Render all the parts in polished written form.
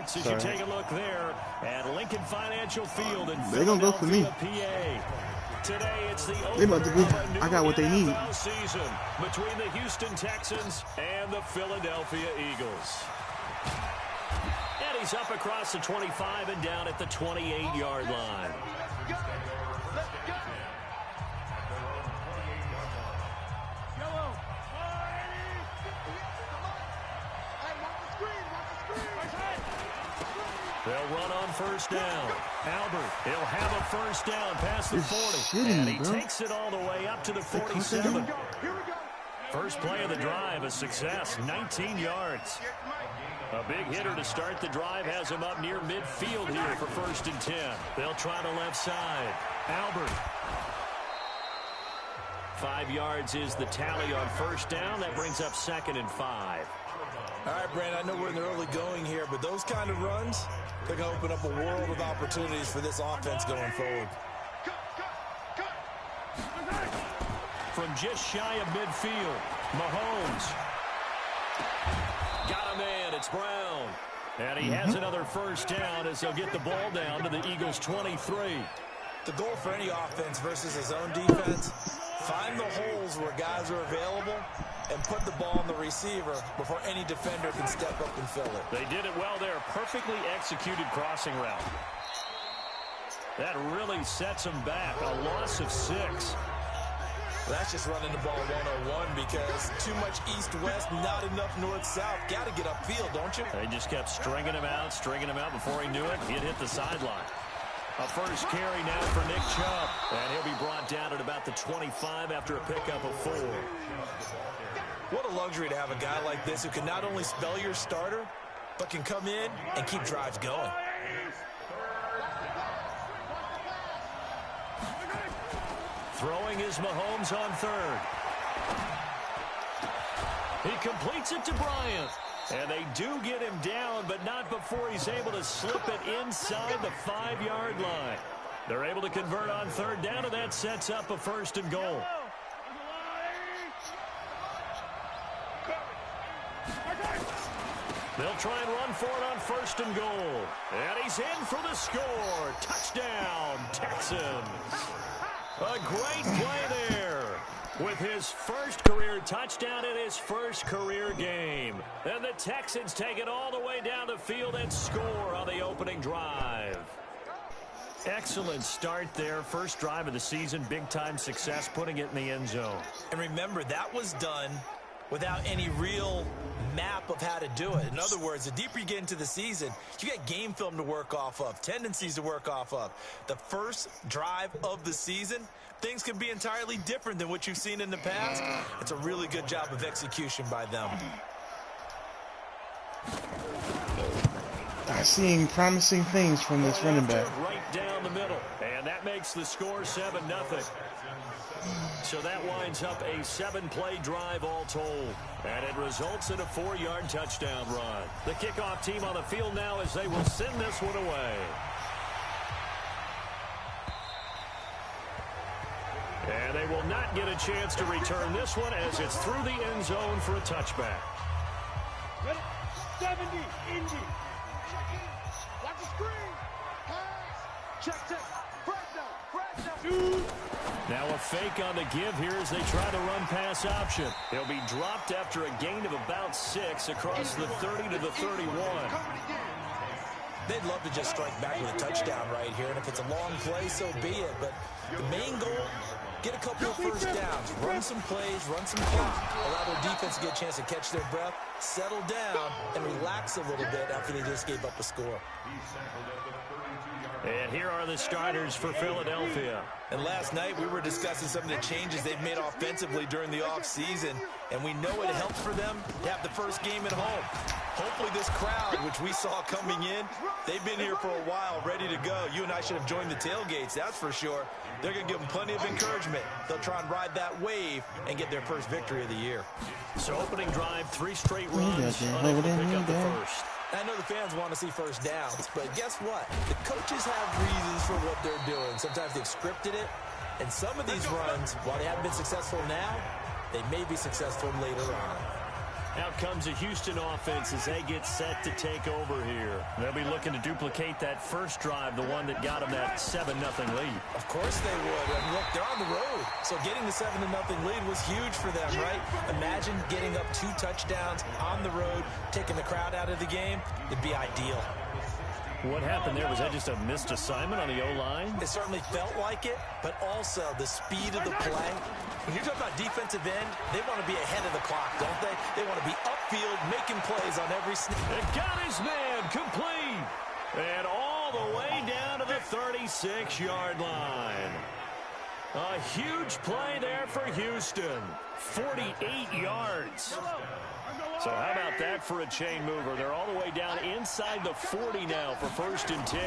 starts as you take a look there at Lincoln Financial Field in They're gonna go for me. PA. Today it's the They about to opener go. of a new I got what they need. NFL season between the Houston Texans and the Philadelphia Eagles. And he's up across the 25 and down at the 28-yard line. They'll run on first down. Albert, he'll have a first down past the 40. And he takes it all the way up to the 47. First play of the drive, a success, 19 yards. A big hitter to start the drive has him up near midfield here for 1st and 10. They'll try the left side. Albert. 5 yards is the tally on first down. That brings up 2nd and 5. All right, Brandon, I know we're in the early going here, but those kind of runs, they're going to open up a world of opportunities for this offense going forward. From just shy of midfield, Mahomes. Got a man, it's Brown. And he has another first down as they'll get the ball down to the Eagles' 23. The goal for any offense versus his own defense, find the holes where guys are available and put the ball on the receiver before any defender can step up and fill it. They did it well there. Perfectly executed crossing route. That really sets them back. A loss of 6. That's just running the ball 101 because too much east-west, not enough north-south. Got to get upfield, don't you? They just kept stringing him out before he knew it. He'd hit the sideline. A first carry now for Nick Chubb. And he'll be brought down at about the 25 after a pickup of 4. What a luxury to have a guy like this who can not only spell your starter, but can come in and keep drives going. Throwing is Mahomes on 3rd. He completes it to Bryant. And they do get him down, but not before he's able to slip it inside the 5-yard line. They're able to convert on 3rd down, and that sets up a 1st and goal. They'll try and run for it on 1st and goal. And he's in for the score. Touchdown, Texans. A great play there with his first career touchdown in his first career game. And the Texans take it all the way down the field and score on the opening drive. Excellent start there. First drive of the season. Big-time success, putting it in the end zone. And remember, that was done without any real map of how to do it. In other words, the deeper you get into the season, you got game film to work off of, tendencies to work off of. The first drive of the season, things can be entirely different than what you've seen in the past. It's a really good job of execution by them. I'm seeing promising things from this running back. Right down the middle, and that makes the score 7-0. So that winds up a 7-play drive all told. And it results in a 4-yard touchdown run. The kickoff team on the field now as they will send this one away. And they will not get a chance to return this one as it's through the end zone for a touchback. 70, Indy. Watch the screen. Pass. Check. Now a fake on the give here as they try to run pass option. He'll be dropped after a gain of about 6 across the 30 to the 31. They'd love to just strike back with a touchdown right here, and if it's a long play, so be it. But the main goal, get a couple of first downs, run some plays, run some clock, allow their defense to get a chance to catch their breath, settle down, and relax a little bit after they just gave up a score. And here are the starters for Philadelphia. And last night we were discussing some of the changes they've made offensively during the offseason, and we know it helps for them to have the first game at home. Hopefully this crowd, which we saw coming in, they've been here for a while, ready to go. You and I should have joined the tailgates, that's for sure. They're going to give them plenty of encouragement. They'll try and ride that wave and get their first victory of the year. So opening drive, 3 straight runs, unable to pick up the first. I know the fans want to see first downs, but guess what? The coaches have reasons for what they're doing. Sometimes they've scripted it, and some of these runs, while they haven't been successful now, they may be successful later on. Out comes the Houston offense as they get set to take over here. They'll be looking to duplicate that first drive, the one that got them that 7-0 lead. Of course they would. And look, they're on the road. So getting the 7-0 lead was huge for them, right? Imagine getting up 2 touchdowns on the road, taking the crowd out of the game. It'd be ideal. What happened there? Was that just a missed assignment on the O-line? It certainly felt like it, but also the speed of the play. When you're talking about defensive end, they want to be ahead of the clock, don't they? They want to be upfield, making plays on every snap. It got his man complete. And all the way down to the 36-yard line. A huge play there for Houston. 48 yards. So how about that for a chain mover? They're all the way down inside the 40 now for 1st and 10.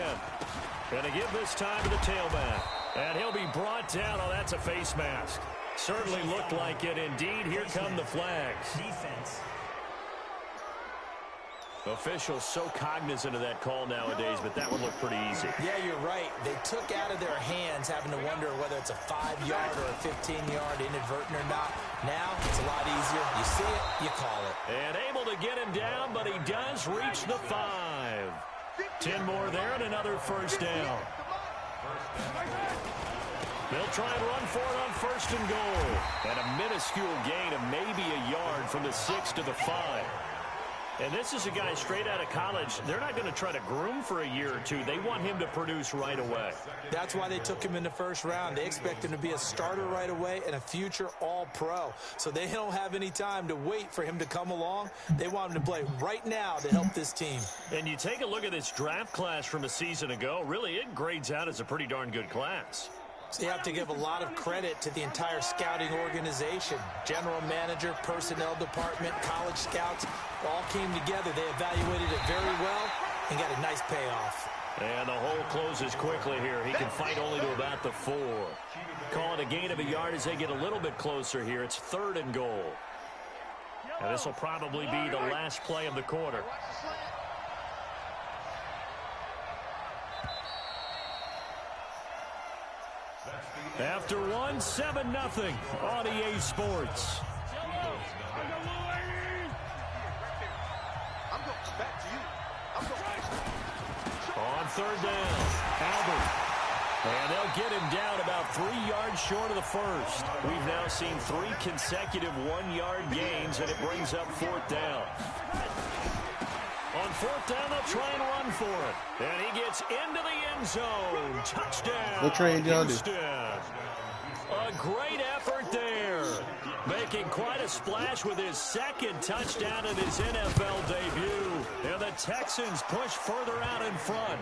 Going to give this time to the tailback. And he'll be brought down. Oh, that's a face mask. Certainly looked like it. Indeed, here come the flags. Defense. Officials so cognizant of that call nowadays, but that one looked pretty easy. Yeah, you're right. They took out of their hands having to wonder whether it's a 5-yard or a 15-yard inadvertent or not. Now, it's a lot easier. You see it, you call it. And able to get him down, but he does reach the 5. 10 more there and another first down. They'll try and run for it on 1st and goal. And a minuscule gain of maybe a yard from the 6 to the 5. And this is a guy straight out of college. They're not going to try to groom for a year or two. They want him to produce right away. That's why they took him in the 1st round. They expect him to be a starter right away and a future all-pro. So they don't have any time to wait for him to come along. They want him to play right now to help this team. And you take a look at this draft class from a season ago. Really, it grades out as a pretty darn good class. So you have to give a lot of credit to the entire scouting organization. General manager, personnel department, college scouts all came together. They evaluated it very well and got a nice payoff. And the hole closes quickly here. He can fight only to about the 4. Call it a gain of a yard as they get a little bit closer here. It's 3rd and goal. And this will probably be the last play of the quarter. After 1, 7-0 on EA Sports. On 3rd down, Albert. And they'll get him down about 3 yards short of the 1st. We've now seen 3 consecutive 1-yard gains, and it brings up 4th down. On 4th down, they'll try and run for it. And he gets into the end zone. Touchdown. What trade y'all do? A great effort there. Making quite a splash with his 2nd touchdown in his NFL debut. And the Texans push further out in front.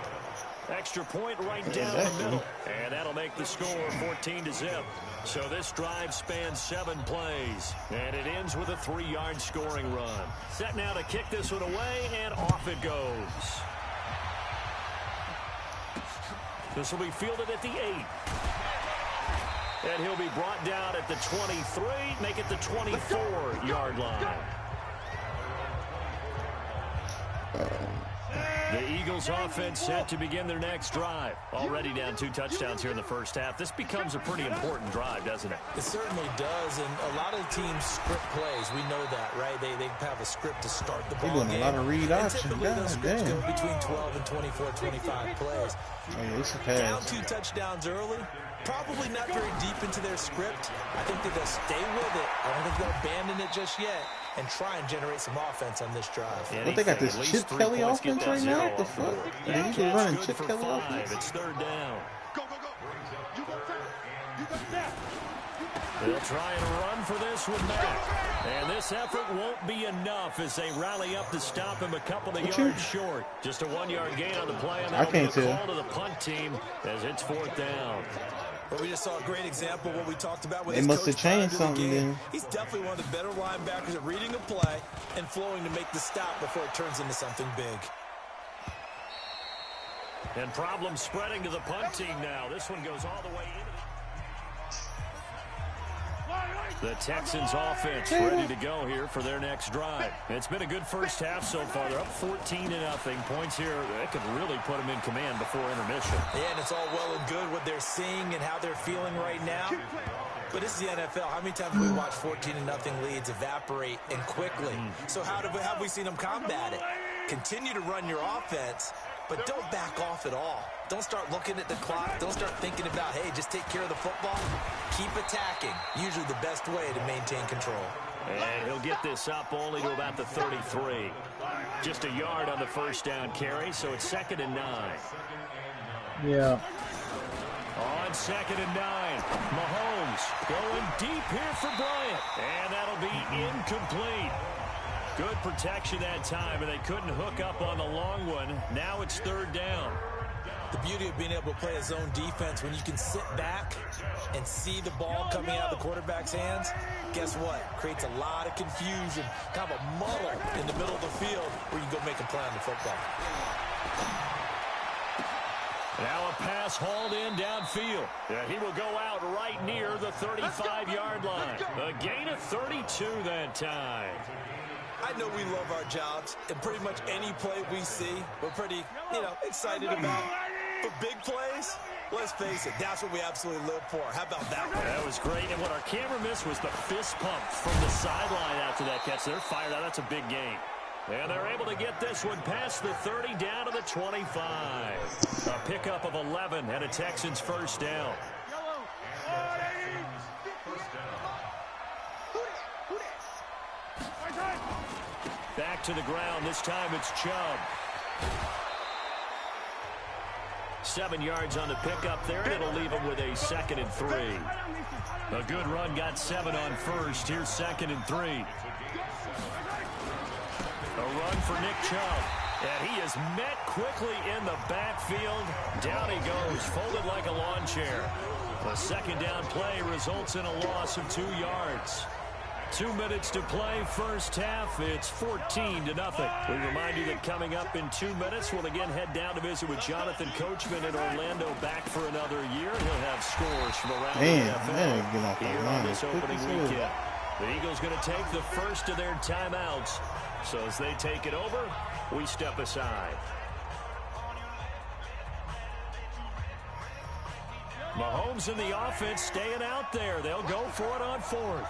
Extra point right down the middle. And that'll make the score 14-0. So this drive spans 7 plays. And it ends with a 3-yard scoring run. Set now to kick this one away, and off it goes. This will be fielded at the 8. And he'll be brought down at the 23, make it the 24-yard line. The Eagles offense set to begin their next drive. Already down 2 touchdowns here in the 1st half. This becomes a pretty important drive, doesn't it? It certainly does, and a lot of the teams script plays. We know that, right? They have a script to start the ball game. They're doing a lot of read option. Typically, those scripts go between 12 and 24, 25 plays. Oh, yeah, it's a pass. Down 2 touchdowns early. Probably not very deep into their script. I think that they'll stay with it. I don't think they'll abandon it just yet and try and generate some offense on this drive. What, they got this Chip Kelly offense right now? What the fuck? The Eagles running Chip Kelly offense? It's 3rd down. Go, go, go. You got that. You got that. They'll try and run for this with Mack. And this effort won't be enough as they rally up to stop him a couple of yards short. Just a 1-yard gain on the play. And that'll be the call to the punt team as it's 4th down. But we just saw a great example of what we talked about with his coach. They must have changed something then. He's definitely one of the better linebackers at reading a play and flowing to make the stop before it turns into something big. And problems spreading to the punt team now. This one goes all the way into the Texans offense ready to go here for their next drive. It's been a good 1st half so far. They're up 14-0. Points here that could really put them in command before intermission. Yeah, and it's all well and good what they're seeing and how they're feeling right now. But this is the NFL. How many times have we watched 14-0 leads evaporate and quickly? So how have we seen them combat it? Continue to run your offense, but don't back off at all. Don't start looking at the clock. Don't start thinking about, hey, just take care of the football. Keep attacking. Usually the best way to maintain control. And he'll get this up only to about the 33. Just a yard on the first down carry, so it's 2nd and 9. Yeah. On 2nd and 9, Mahomes going deep here for Bryant. And that'll be incomplete. Good protection that time, and they couldn't hook up on the long one. Now it's 3rd down. The beauty of being able to play a zone defense when you can sit back and see the ball coming out of the quarterback's hands, guess what? Creates a lot of confusion, kind of a muddle in the middle of the field where you go make a play on the football. Now a pass hauled in downfield. He will go out right near the 35-yard line. A gain of 32 that time. I know we love our jobs, and pretty much any play we see, we're pretty, excited about. But big plays, let's face it, that's what we absolutely live for. How about that one? That was great, and what our camera missed was the fist pump from the sideline after that catch. They're fired out. That's a big gain. And they're able to get this one past the 30 down to the 25. A pickup of 11 and a Texans first down. Back to the ground. This time it's Chubb. 7 yards on the pickup there, and it'll leave him with a 2nd and 3. A good run got 7 on first. Here's 2nd and 3. A run for Nick Chubb. And he is met quickly in the backfield. Down he goes, folded like a lawn chair. The 2nd down play results in a loss of 2 yards. 2 minutes to play, first half. It's 14-0. We remind you that coming up in 2 minutes, we'll again head down to visit with Jonathan Coachman in Orlando, back for another year. He'll have scores from around the NFL here on this opening weekend. The Eagles going to take the first of their timeouts. So as they take it over, we step aside. Mahomes and the offense staying out there. They'll go for it on 4th.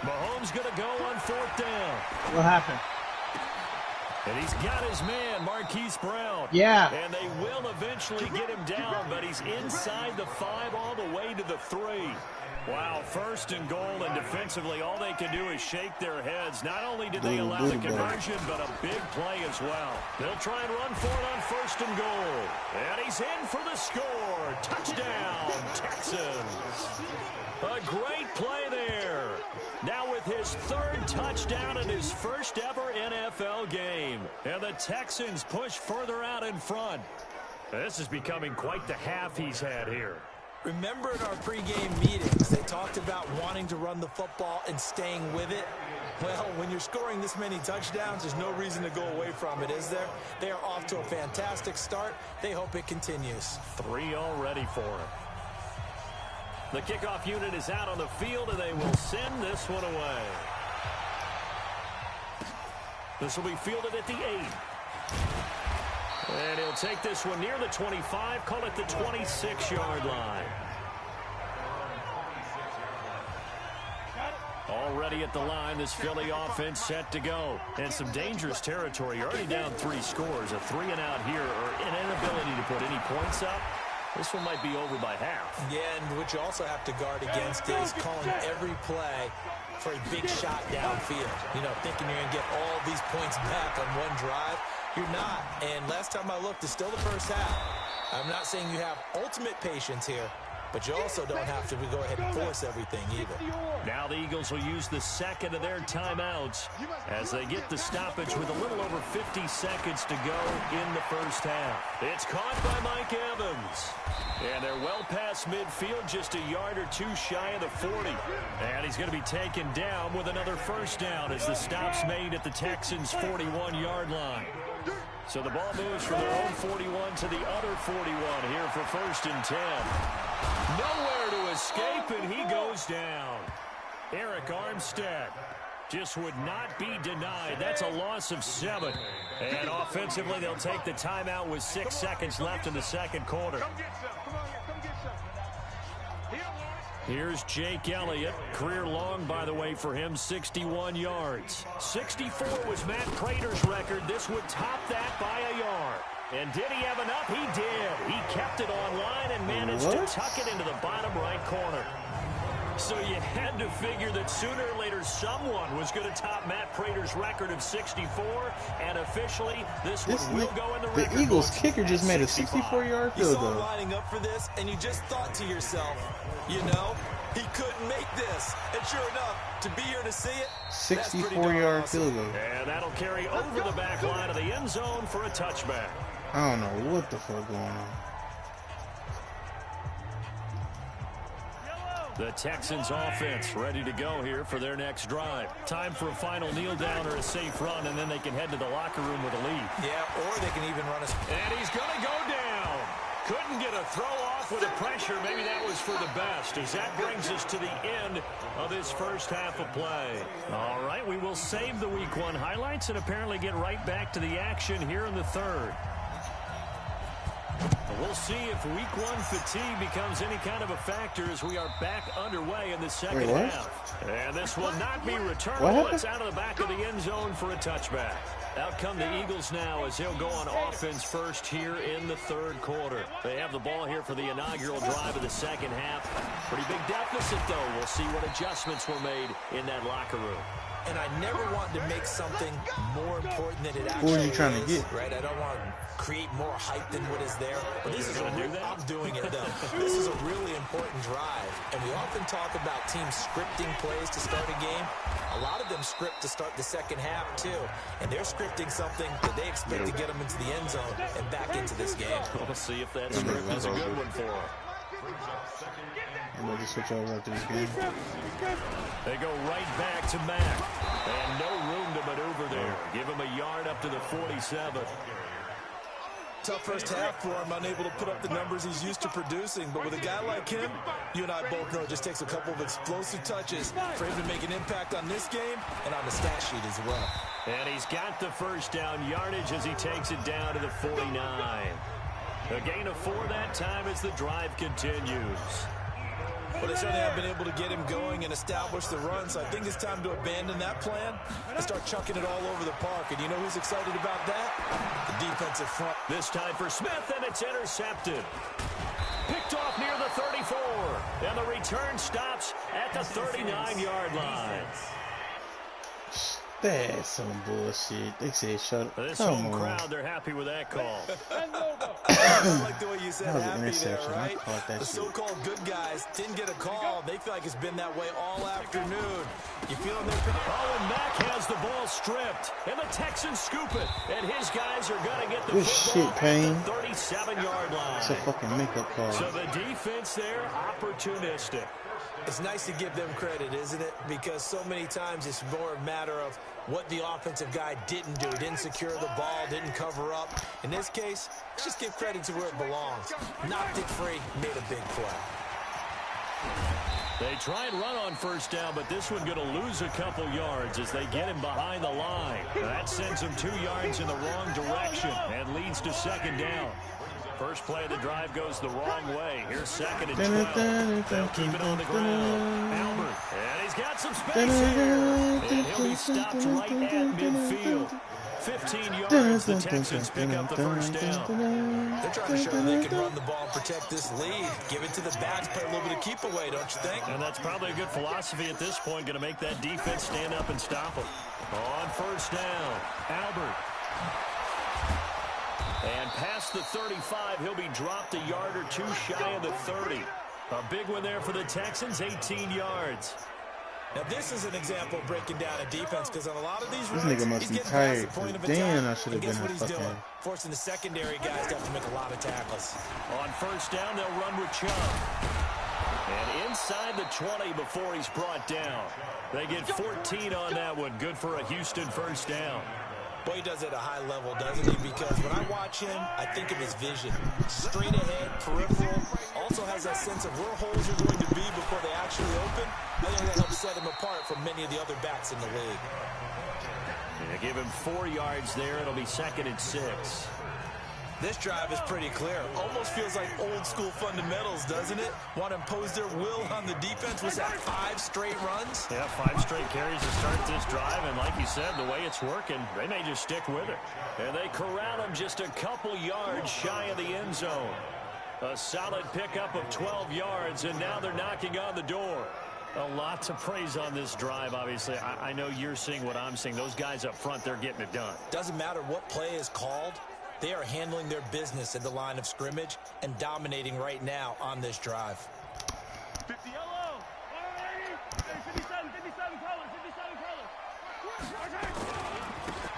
Mahomes going to go on 4th down. What happened? And he's got his man, Marquise Brown. Yeah. And they will eventually get him down, but he's inside the 5 all the way to the 3. Wow, 1st and goal, and defensively all they can do is shake their heads. Not only did they allow the conversion, but a big play as well. They'll try and run for it on 1st and goal. And he's in for the score. Touchdown, Texans. A great play there. Now with his 3rd touchdown in his first ever NFL game. And the Texans push further out in front. This is becoming quite the half he's had here. Remember in our pregame meetings, they talked about wanting to run the football and staying with it. Well, when you're scoring this many touchdowns, there's no reason to go away from it, is there? They are off to a fantastic start. They hope it continues. 3 already for him. The kickoff unit is out on the field, and they will send this one away. This will be fielded at the 8. And he'll take this one near the 25, call it the 26-yard line. Already at the line, this Philly offense set to go. And some dangerous territory. You're already down 3 scores. A 3-and-out here, or an inability to put any points up. This one might be over by half. Yeah, and what you also have to guard against is calling every play for a big shot downfield. Thinking you're going to get all these points back on one drive. You're not. And last time I looked, it's still the first half. I'm not saying you have ultimate patience here, but you also don't have to go ahead and force everything either. Now the Eagles will use the 2nd of their timeouts as they get the stoppage with a little over 50 seconds to go in the first half. It's caught by Mike Evans. And they're well past midfield, just a yard or 2 shy of the 40. And he's going to be taken down with another first down as the stop's made at the Texans' 41-yard line. So the ball moves from their own 41 to the other 41 here for 1st and 10. Nowhere to escape, and he goes down. Eric Armstead just would not be denied. That's a loss of 7. And offensively, they'll take the timeout with 6 seconds left in the second quarter. Here's Jake Elliott. Career long, by the way, for him, 61 yards. 64 was Matt Prater's record. This would top that by a yard. And did he have enough? He did. He kept it online and managed to tuck it into the bottom right corner. So you had to figure that sooner or later someone was going to top Matt Prater's record of 64, and officially this one will go in the record. The Eagles kicker just made a 64-yard field goal. You saw him lining up for this, and you just thought to yourself, you know, he couldn't make this. And sure enough, to be here to see it, 64-yard field goal. And that'll carry over the back line of the end zone for a touchback. I don't know what the fuck going on. The Texans offense ready to go here for their next drive. Time for a final kneel down or a safe run, and then they can head to the locker room with a lead. Yeah, or they can even run a... And he's going to go down. Couldn't get a throw off with the pressure. Maybe that was for the best, as that brings us to the end of this first half of play. All right, we will save the Week 1 highlights and apparently get right back to the action here in the third. We'll see if Week 1 fatigue becomes any kind of a factor as we are back underway in the second half. And this will not be returnable. It's out of the back of the end zone for a touchback. Out come the Eagles now as they'll go on offense first here in the third quarter. They have the ball here for the inaugural drive of the second half. Pretty big deficit, though. We'll see what adjustments were made in that locker room. And I never want to make something more important than it actually is. Who are you trying to get? Right? I don't want to create more hype than what is there. But this is I'm doing it, though. This is a really important drive. And we often talk about teams scripting plays to start a game. A lot of them script to start the second half, too. And they're scripting something that they expect to get them into the end zone and back into this game. We'll see if that script is a good one for them. I'm going to switch over after this game. They go right back to Mack. And no room to maneuver there. Give him a yard up to the 47. Tough first half for him, unable to put up the numbers he's used to producing. But with a guy like him, you and I both know it just takes a couple of explosive touches for him to make an impact on this game and on the stat sheet as well. And he's got the first down yardage as he takes it down to the 49. A gain of 4 that time as the drive continues. But they certainly have been able to get him going and establish the run, so I think it's time to abandon that plan and start chucking it all over the park. And you know who's excited about that? The defensive front. This time for Smith, and it's intercepted. Picked off near the 34, and the return stops at the 39-yard line. That's some bullshit. They said shut up. This home crowd, they're happy with that call. I like the way you said that happy there, interception. right? That the so-called good guys didn't get a call. They feel like it's been that way all afternoon. You feeling their... Oh, and Mack has the ball stripped, and the Texans scoop it, and his guys are going to get the good football shit, Payne. at the 37-yard line. It's a fucking makeup call. So the defense there, opportunistic. It's nice to give them credit, isn't it? Because so many times it's more a matter of what the offensive guy didn't do. Didn't secure the ball, didn't cover up. In this case, let's just give credit to where it belongs. Knocked it free, made a big play. They try and run on first down, but this one going to lose a couple yards as they get him behind the line. That sends him 2 yards in the wrong direction and leads to second down. First play of the drive goes the wrong way. Here's second and 12. They'll keep it on the ground. Albert, and he's got some space here. And he'll be stopped right at midfield. 15 yards, the Texans pick up the first down. They're trying to show that they can run the ball and protect this lead. Give it to the backs, play a little bit of keep away, don't you think? And that's probably a good philosophy at this point, going to make that defense stand up and stop them. On first down, Albert. And past the 35, he'll be dropped a yard or 2 shy of the 30. A big one there for the Texans, 18 yards. Now this is an example of breaking down a defense, because on a lot of these runs, this nigga must be tired. Damn, I should have been a fucking... Forcing the secondary guys to have to make a lot of tackles. On first down, they'll run with Chubb. And inside the 20 before he's brought down. They get 14 on that one. Good for a Houston first down. Boy, he does it at a high level, doesn't he? Because when I watch him, I think of his vision. Straight ahead, peripheral. Also has that sense of where holes are going to be before they actually open. I think that helps set him apart from many of the other backs in the league. Yeah, give him 4 yards there. It'll be second and 6. This drive is pretty clear. Almost feels like old school fundamentals, doesn't it? Want to impose their will on the defense. Was that 5 straight runs? Yeah, 5 straight carries to start this drive. And like you said, the way it's working, they may just stick with it. And they corral him just a couple yards shy of the end zone. A solid pickup of 12 yards, and now they're knocking on the door. A lot to praise on this drive, obviously. I know you're seeing what I'm seeing. Those guys up front, they're getting it done. Doesn't matter what play is called. They are handling their business at the line of scrimmage and dominating right now on this drive. 50 yellow. 57 colors.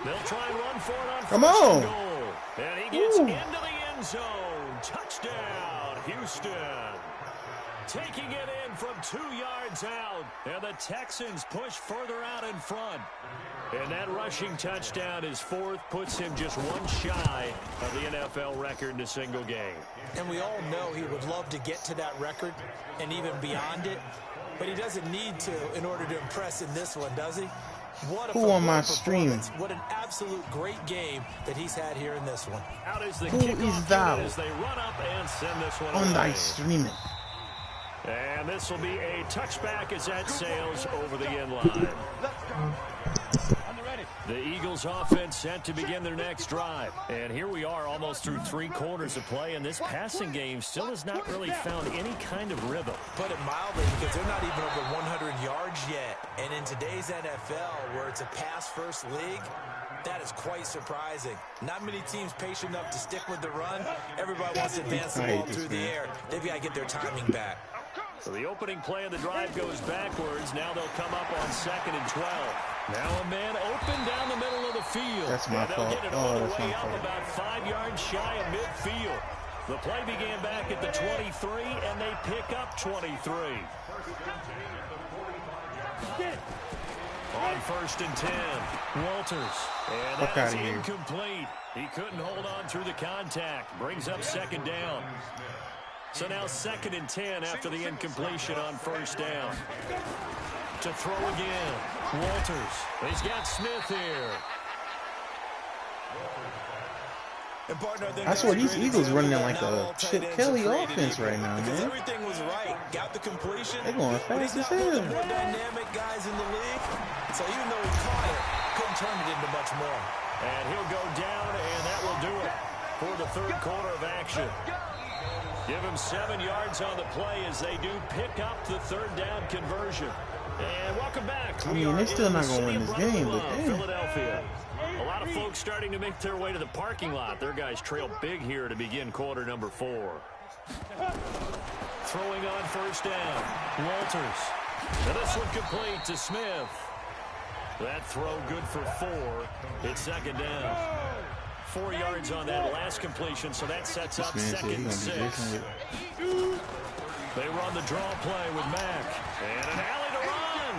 They'll try and run for it on Come first on. and goal. And he gets into the end zone. Touchdown, Houston. Taking it in from 2 yards out. And the Texans push further out in front. And that rushing touchdown, his 4th, puts him just 1 shy of the NFL record in a single game. And we all know he would love to get to that record and even beyond it. But he doesn't need to in order to impress in this one, does he? What a Who on my stream? What an absolute great game that he's had here in this one. Out is the Who kickoff is thou unit as they run up and send this one on thy away. streaming? And this will be a touchback as that sails over the end line. The Eagles offense set to begin their next drive. And here we are almost through 3 quarters of play, and this passing game still has not really found any kind of rhythm. Put it mildly, because they're not even over 100 yards yet. And in today's NFL, where it's a pass-first league, that is quite surprising. Not many teams patient enough to stick with the run. Everybody wants to advance the ball through the air. They've got to get their timing back. So the opening play of the drive goes backwards. Now they'll come up on 2nd and 12. Now a man open down the middle of the field. That's my fault. Get it all the way up about 5 yards shy of midfield. The play began back at the 23, and they pick up 23. On 1st and 10, Walters. And that is incomplete. He couldn't hold on through the contact. Brings up 2nd down. So now 2nd and 10 after the incompletion on 1st down. To throw again, Walters. He's got Smith here. And partner, I swear these Eagles running like a Chip Kelly offense right now, man. Everything was right. Got the completion. They're going fast as hell. One of the more dynamic guys in the league. So even though he caught it, couldn't turn it into much more. And he'll go down, and that will do it for the 3rd quarter of action. Give him 7 yards on the play as they do pick up the 3rd down conversion. And welcome back. I mean, they're still not going to win this game, but hey. Philadelphia. A lot of folks starting to make their way to the parking lot. Their guys trail big here to begin quarter number 4. Throwing on 1st down. Walters. And this one complete to Smith. That throw good for 4. It's 2nd down. 4 yards on that last completion, so that sets up 2nd and 6. They run the draw play with Mack. And an alley to run.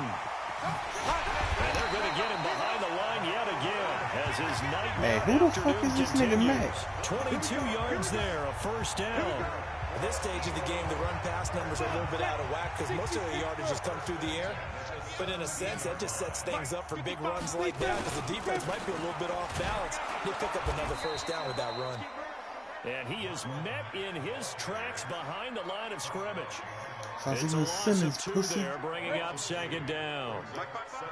And they're going to get him behind the line yet again as his nightmare who the fuck is this nigga Mack? 22 yards there, a 1st down. At this stage of the game, the run-pass numbers are a little bit out of whack because most of the yardage has come through the air. But in a sense, that just sets things up for big runs like that because the defense might be a little bit off balance. He'll pick up another 1st down with that run. And he is met in his tracks behind the line of scrimmage. It's a loss of 2 there, bringing up 2nd down.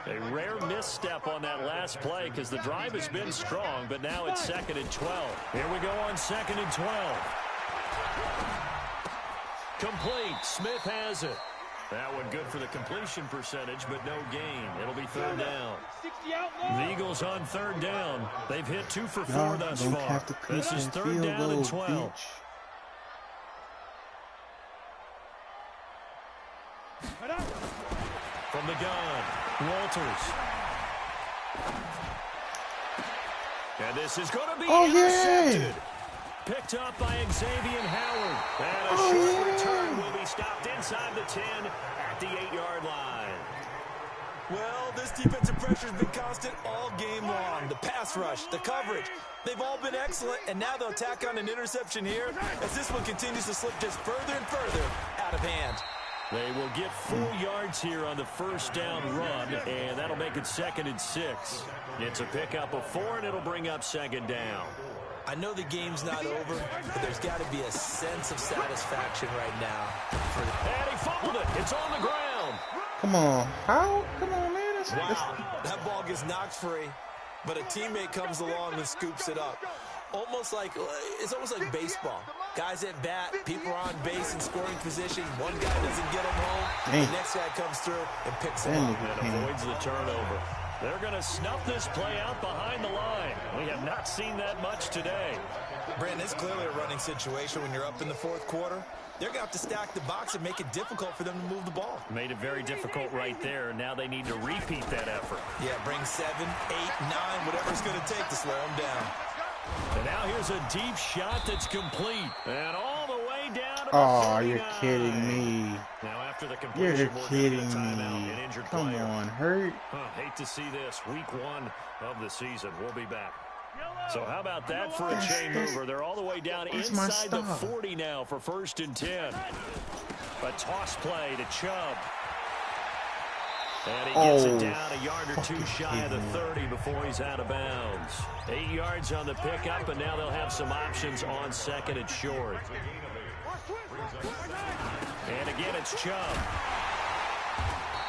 A rare misstep on that last play because the drive has been strong, but now it's 2nd and 12. Here we go on 2nd and 12. Complete. Smith has it. That one good for the completion percentage, but no gain. It'll be 3rd down. The Eagles on 3rd down. They've hit 2 for 4 thus far. This is 3rd down and 12. From the gun, Walters. And this is going to be intercepted. Picked up by Xavier Howard. And a short return will be stopped inside the 10 at the 8-yard line. Well, this defensive pressure has been constant all game long. The pass rush, the coverage, they've all been excellent, and now they'll tack on an interception here as this one continues to slip just further and further out of hand. They will get 4 yards here on the 1st down run, and that'll make it 2nd and 6. It's a pickup of 4, and it'll bring up 2nd down. I know the game's not over, but there's got to be a sense of satisfaction right now. And he fumbled it. It's on the ground. Come on. How? Come on, man. Wow, that ball gets knocked free, but a teammate comes along and scoops it up. It's almost like baseball. Guys at bat, people are on base in scoring position. One guy doesn't get him home. The next guy comes through and picks him up. And avoids the turnover. They're going to snuff this play out behind the line. We have not seen that much today. Brandon, it's clearly a running situation when you're up in the fourth quarter. They're going to have to stack the box and make it difficult for them to move the ball. Made it very difficult right there. Now they need to repeat that effort. Yeah, bring 7, 8, 9, whatever it's going to take to slow them down. And now here's a deep shot that's complete. And all the way down to the 49. You're kidding me. Now after the completion, You're kidding me. Come on, hurt. Hate to see this. Week 1 of the season. We'll be back. So how about that for a chain mover? They're all the way down inside the 40 now for 1st and 10. A toss play to Chubb. And he gets it down a yard or two shy of the 30 before he's out of bounds. 8 yards on the pickup, and now they'll have some options on 2nd and short. And again, it's Chubb.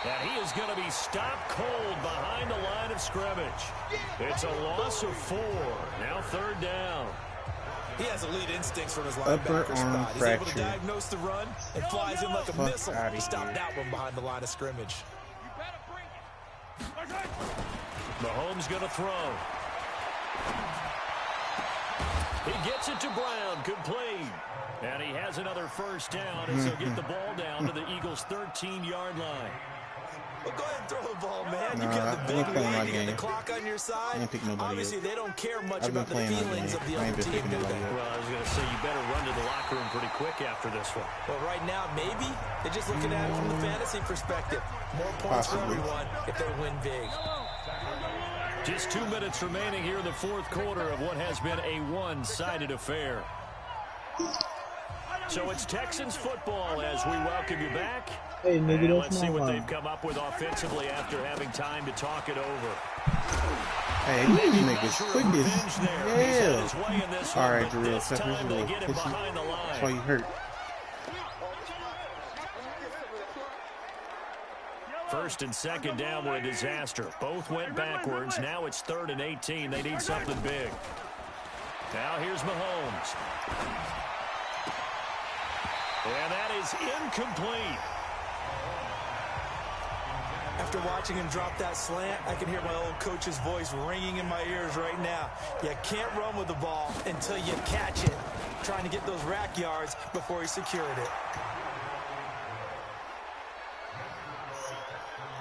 And he is going to be stopped cold behind the line of scrimmage. It's a loss of 4. Now 3rd down. He has elite instincts from his linebacker spot. He's able to diagnose the run and flies in like a missile. He stopped that one behind the line of scrimmage. Mahomes going to throw. He gets it to Brown, complete. And he has another 1st down as he'll get the ball down to the Eagles' 13-yard line. Well, go ahead and throw the ball, man. You got the big lead, you got the clock on your side. Obviously, they don't care much about the feelings of the other team, do they? Well, I was going to say, you better run to the locker room pretty quick after this one. Well, right now, maybe. They're just looking at it from the fantasy perspective. More points for everyone if they win big. Just 2 minutes remaining here in the 4th quarter of what has been a one-sided affair. So it's Texans football as we welcome you back. Hey, nigga, and let's see what they've come up with offensively after having time to talk it over. Hey, these niggas quick as hell. All right, Jarrell, this is a little pussy. That's why you hurt. 1st and 2nd down were a disaster. Both went backwards. Now it's 3rd and 18. They need something big. Now here's Mahomes. And that is incomplete. After watching him drop that slant, I can hear my old coach's voice ringing in my ears right now. You can't run with the ball until you catch it. Trying to get those rack yards before he secured it.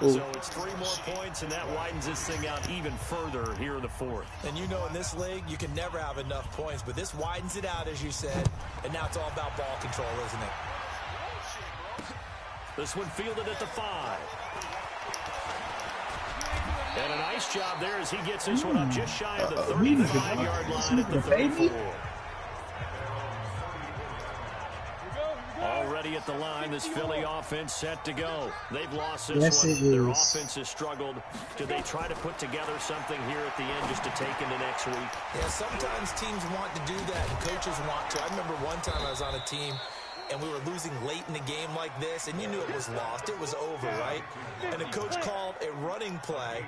So it's 3 more points, and that widens this thing out even further here in the 4th. And you know in this league, you can never have enough points, but this widens it out, as you said, and now it's all about ball control, isn't it? This one fielded at the 5. And a nice job there as he gets this one up just shy of the 35-yard line at the 34. Already at the line, this Philly offense set to go. They've lost this one. Their offense has struggled. Do they try to put together something here at the end just to take into next week? Yeah, sometimes teams want to do that, and coaches want to. I remember one time I was on a team, and we were losing late in the game like this, and you knew it was lost. It was over, right? And the coach called a running play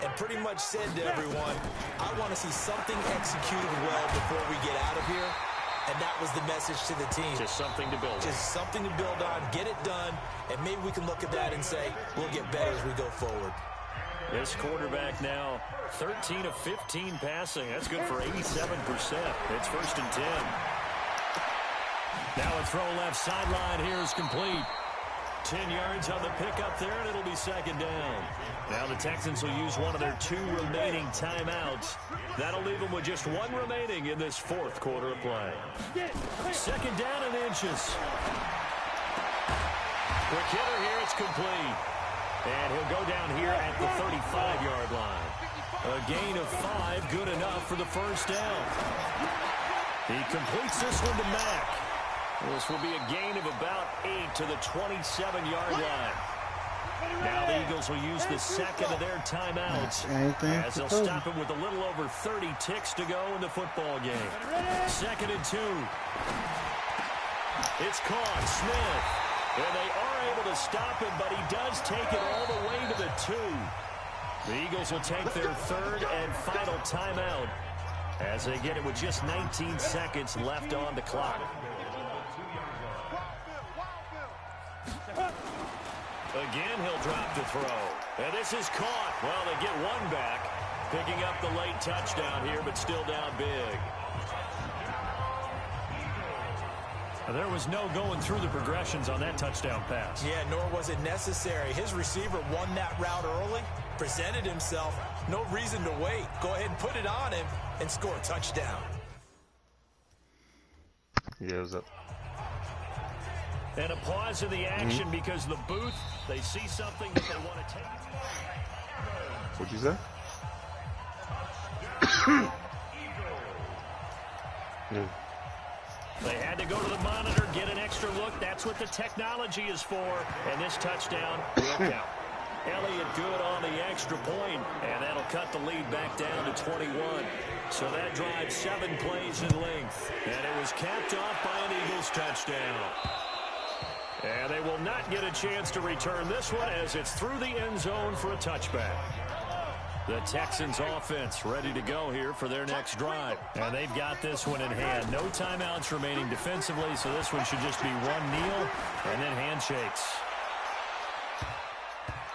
and pretty much said to everyone, I want to see something executed well before we get out of here. And that was the message to the team. Just something to build on. Just something to build on, get it done, and maybe we can look at that and say, we'll get better as we go forward. This quarterback now, 13 of 15 passing. That's good for 87%. It's 1st and 10. Now a throw left sideline here is complete. 10 yards on the pickup there, and it'll be 2nd down. Now the Texans will use one of their 2 remaining timeouts. That'll leave them with just 1 remaining in this 4th quarter of play. 2nd down and inches. Quick hitter here, it's complete. And he'll go down here at the 35-yard line. A gain of 5, good enough for the 1st down. He completes this one to Mack. This will be a gain of about 8 to the 27-yard line. Now the Eagles will use the second of their timeouts as they'll stop it with a little over 30 ticks to go in the football game. 2nd and 2. It's caught. Smith. And they are able to stop him, but he does take it all the way to the 2. The Eagles will take their 3rd and final timeout as they get it with just 19 seconds left on the clock. Again, he'll drop to throw. And this is caught. Well, they get one back, picking up the late touchdown here, but still down big. There was no going through the progressions on that touchdown pass. Yeah, nor was it necessary. His receiver won that route early, presented himself. No reason to wait. Go ahead and put it on him and score a touchdown. Yeah, it was up. And a pause in the action because the booth, they see something that they want to take. What'd you say? Yeah. They had to go to the monitor, get an extra look. That's what the technology is for. And this touchdown will count. Elliott good on the extra point, and that'll cut the lead back down to 21. So that drive 7 plays in length. And it was capped off by an Eagles touchdown. And they will not get a chance to return this one as it's through the end zone for a touchback. The Texans offense ready to go here for their next drive. And they've got this one in hand. No timeouts remaining defensively, so this one should just be one kneel and then handshakes.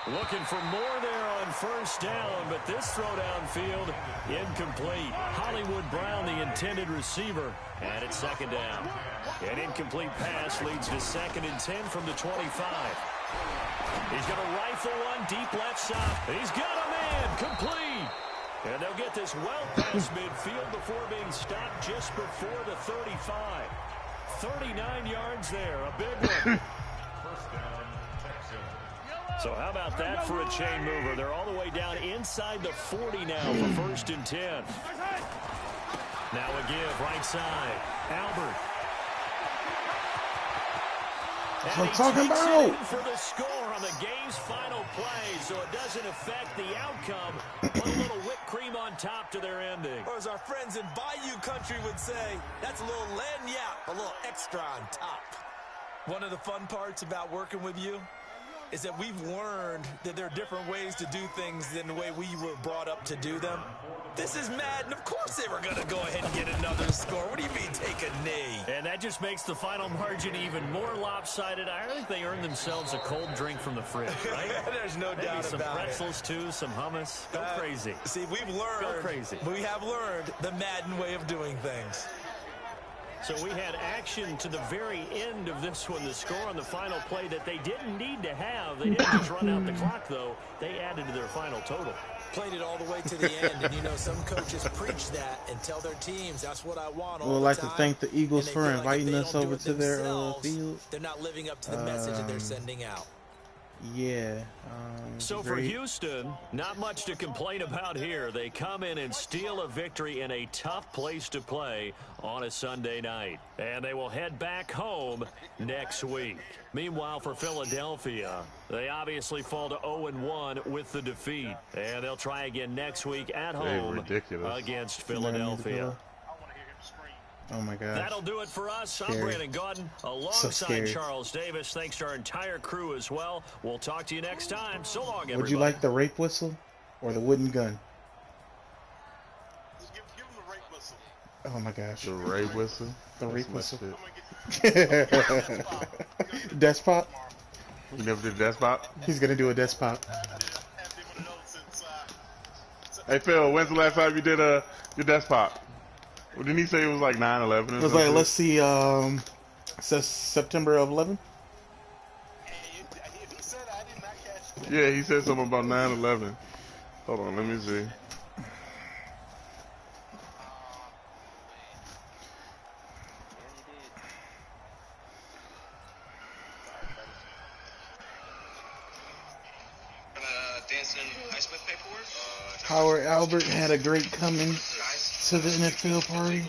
Looking for more there on 1st down, but this throw downfield incomplete. Hollywood Brown, the intended receiver, and it's 2nd down. An incomplete pass leads to 2nd and 10 from the 25. He's going to rifle one deep left side. He's got a man, complete. And they'll get this well past midfield before being stopped just before the 35. 39 yards there, a big one. So how about that for a chain mover? They're all the way down inside the 40 now for 1st and 10. Now a give right side. Albert. That's what I'm talking about. For the score on the game's final play, so it doesn't affect the outcome. Put a little whipped cream on top to their ending. Or as our friends in Bayou Country would say, that's a little lagniappe, a little extra on top. One of the fun parts about working with you is that we've learned that there are different ways to do things than the way we were brought up to do them. This is Madden. Of course they were going to go ahead and get another score. What do you mean take a knee? And that just makes the final margin even more lopsided. I think they earned themselves a cold drink from the fridge, right? There's no Maybe doubt some about pretzels, too, some hummus. Go crazy. See, we've learned. Go crazy. We have learned the Madden way of doing things. So we had action to the very end of this one, the score on the final play that they didn't need to have. They didn't just run out the clock, though. They added to their final total. Played it all the way to the end, and you know some coaches preach that and tell their teams that's what I want all the time. We'd like to thank the Eagles for inviting us over to their field. They're not living up to the message that they're sending out. Yeah. So for Houston, not much to complain about here. They come in and steal a victory in a tough place to play on a Sunday night. And they will head back home next week. Meanwhile, for Philadelphia, they obviously fall to 0-1 with the defeat. And they'll try again next week at home against Philadelphia. Oh, my gosh. That'll do it for us. I'm Brandon Gaudin alongside Charles Davis. Thanks to our entire crew as well. We'll talk to you next time. So long, everybody. Would you like the rape whistle or the wooden gun? Give him the rape whistle. Oh, my gosh. The rape whistle? The rape whistle. Despot? You never did Despot? He's going to do a Despot. Hey, Phil, when's the last time you did your Despot? Well, didn't he say it was like 9/11? It was like, let's see, September of 11? Yeah, he said something about 9/11. Hold on, let me see. Howard Albert had a great coming to the NFL party.